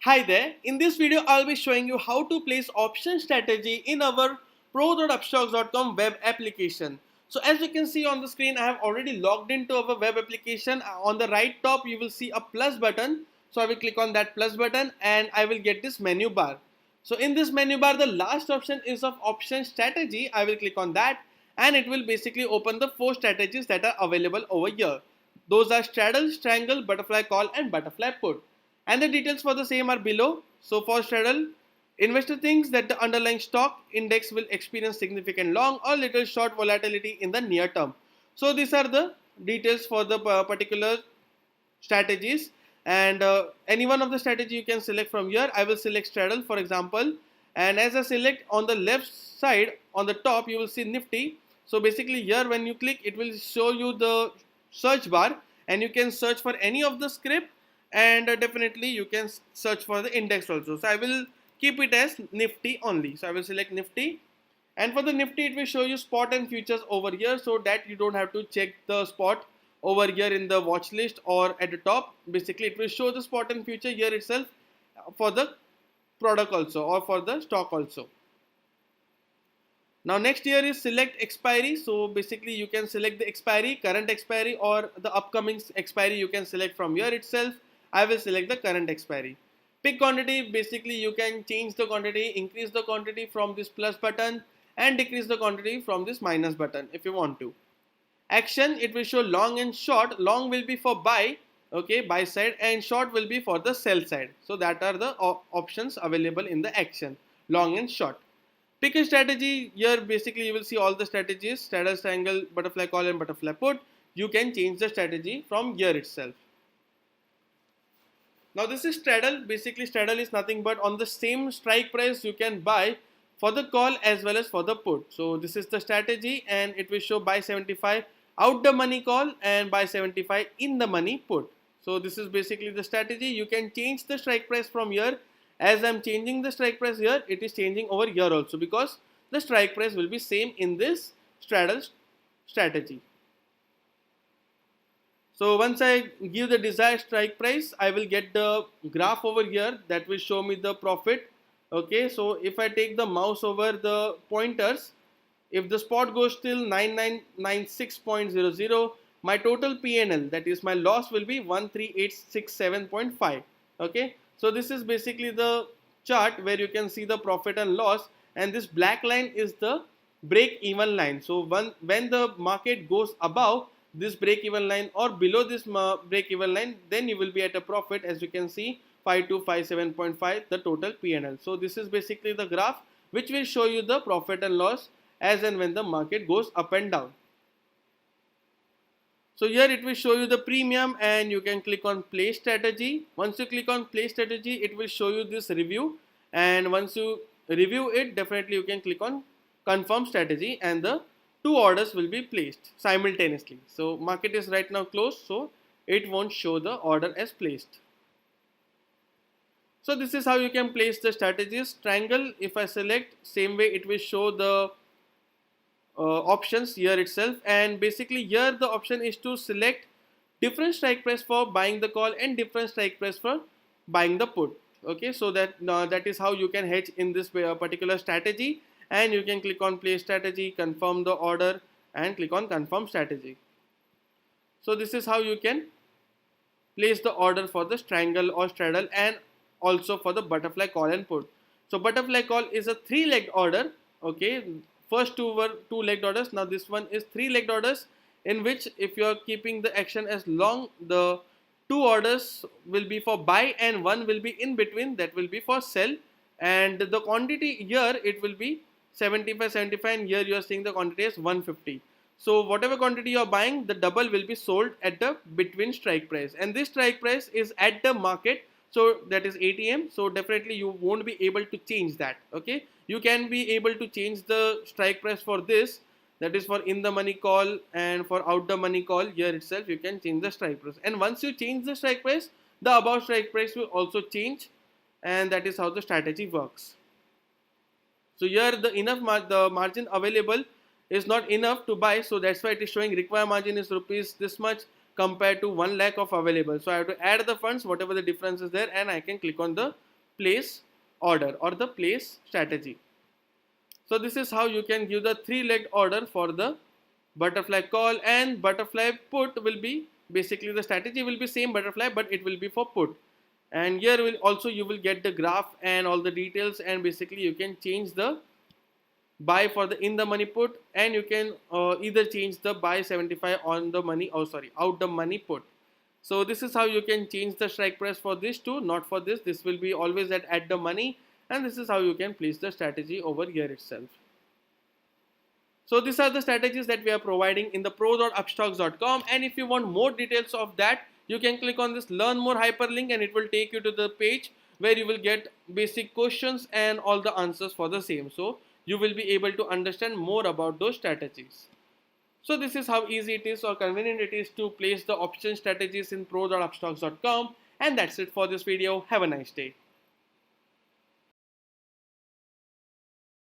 Hi there, in this video I'll be showing you how to place option strategy in our pro.upstox.com web application. So as you can see on the screen, I have already logged into our web application. On the right top you will see a plus button. So I will click on that plus button and I will get this menu bar. So in this menu bar, the last option is of option strategy. I will click on that and it will basically open the 4 strategies that are available over here. Those are straddle, strangle, butterfly call and butterfly put. And the details for the same are below. So for straddle, investor thinks that the underlying stock index will experience significant long or little short volatility in the near term. So these are the details for the particular strategies, and any one of the strategy you can select from here. I will select straddle for example, and as I select, on the left side on the top you will see Nifty. So basically here when you click, it will show you the search bar and you can search for any of the script, and definitely you can search for the index also. So I will keep it as Nifty only. So I will select Nifty, and for the Nifty it will show you spot and futures over here, so that you don't have to check the spot over here in the watch list or at the top. Basically it will show the spot and future here itself for the product also or for the stock also. Now next here is select expiry. So basically you can select the expiry, current expiry, or the upcoming expiry you can select from here itself. I will select the current expiry. Pick quantity, basically you can change the quantity, increase the quantity from this plus button and decrease the quantity from this minus button if you want to. Action, it will show long and short. Long will be for buy, okay, buy side, and short will be for the sell side. So that are the options available in the action, long and short. Pick a strategy. Here basically you will see all the strategies: straddle, triangle, butterfly call and butterfly put. You can change the strategy from here itself. Now this is straddle. Basically straddle is nothing but on the same strike price you can buy for the call as well as for the put. So this is the strategy, and it will show buy 75 out the money call and buy 75 in the money put. So this is basically the strategy. You can change the strike price from here. As I'm changing the strike price here, it is changing over here also, because the strike price will be same in this straddle strategy. So once I give the desired strike price, I will get the graph over here that will show me the profit. Okay, so if I take the mouse over the pointers, if the spot goes till 9996.00, my total PNL, that is my loss, will be 13867.5. Okay, so this is basically the chart where you can see the profit and loss, and this black line is the break even line. So when the market goes above this break even line or below this break even line, then you will be at a profit. As you can see, 5257.5 the total PNL. So this is basically the graph which will show you the profit and loss as and when the market goes up and down. So here it will show you the premium, and you can click on play strategy. Once you click on play strategy, it will show you this review, and once you review it, definitely you can click on confirm strategy and the 2 orders will be placed simultaneously. So market is right now closed, so it won't show the order as placed. So this is how you can place the strategies. Triangle, if I select, same way it will show the options here itself, and basically here the option is to select different strike price for buying the call and different strike price for buying the put. Okay, so that is how you can hedge in this particular strategy, and you can click on play strategy, confirm the order, and click on confirm strategy. So this is how you can place the order for the triangle or straddle, and also for the butterfly call and put. So butterfly call is a 3-legged order. Okay, first two were 2-legged orders. Now this one is 3-legged orders, in which if you are keeping the action as long, the 2 orders will be for buy and 1 will be in between, that will be for sell. And the quantity here, it will be 75, and here you are seeing the quantity as 150. So whatever quantity you are buying, the double will be sold at the between strike price, and this strike price is at the market, so that is ATM. So definitely you won't be able to change that. Okay, you can be able to change the strike price for this, that is for in the money call, and for out the money call, here itself you can change the strike price, and once you change the strike price, the above strike price will also change, and that is how the strategy works. So here the margin available is not enough to buy, so that's why it is showing required margin is rupees this much compared to 1 lakh of available. So I have to add the funds, whatever the difference is there, and I can click on the place order or the place strategy. So this is how you can give the three-legged order for the butterfly call, and butterfly put will be basically the strategy will be same butterfly, but it will be for put. And here will also you will get the graph and all the details, and basically you can change the buy for the in the money put, and you can either change the buy 75 on the money, oh sorry, out the money put. So this is how you can change the strike price for this too, not for this. This will be always at the money, and this is how you can place the strategy over here itself. So these are the strategies that we are providing in the pro.upstox.com, and if you want more details of that, you can click on this learn more hyperlink, and it will take you to the page where you will get basic questions and all the answers for the same. So you will be able to understand more about those strategies. So this is how easy it is or convenient it is to place the option strategies in pro.upstox.com, and that's it for this video. Have a nice day.